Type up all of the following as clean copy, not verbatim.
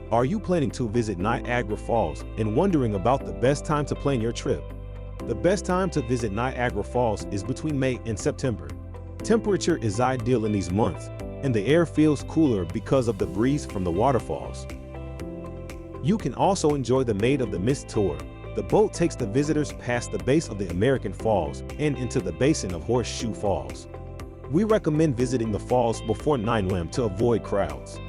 Are you planning to visit Niagara Falls and wondering about the best time to plan your trip? The best time to visit Niagara Falls is between May and September. Temperature is ideal in these months, and the air feels cooler because of the breeze from the waterfalls. You can also enjoy the Maid of the Mist tour. The boat takes the visitors past the base of the American Falls and into the basin of Horseshoe Falls. We recommend visiting the falls before 9 p.m. to avoid crowds.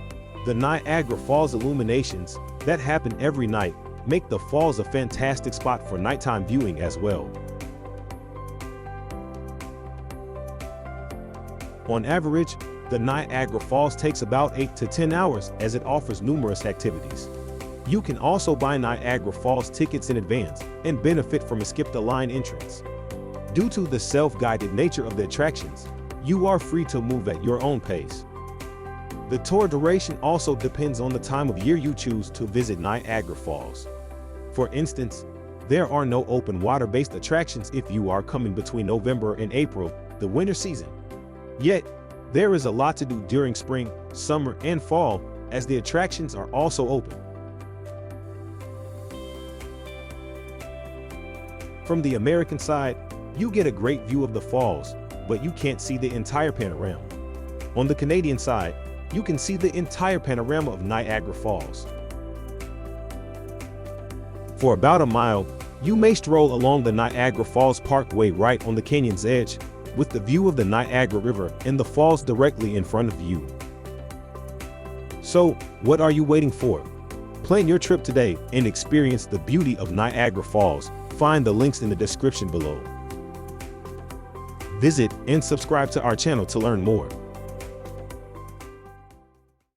The Niagara Falls illuminations that happen every night make the falls a fantastic spot for nighttime viewing as well. On average, the Niagara Falls takes about 8 to 10 hours as it offers numerous activities. You can also buy Niagara Falls tickets in advance and benefit from a skip-the-line entrance. Due to the self-guided nature of the attractions, you are free to move at your own pace. The tour duration also depends on the time of year you choose to visit Niagara Falls. For instance, there are no open water-based attractions if you are coming between November and April, the winter season. Yet, there is a lot to do during spring, summer, and fall, as the attractions are also open. From the American side, you get a great view of the falls, but you can't see the entire panorama. On the Canadian side, you can see the entire panorama of Niagara Falls. For about a mile, you may stroll along the Niagara Falls Parkway right on the canyon's edge, with the view of the Niagara River and the falls directly in front of you. So, what are you waiting for? Plan your trip today and experience the beauty of Niagara Falls. Find the links in the description below. Visit and subscribe to our channel to learn more.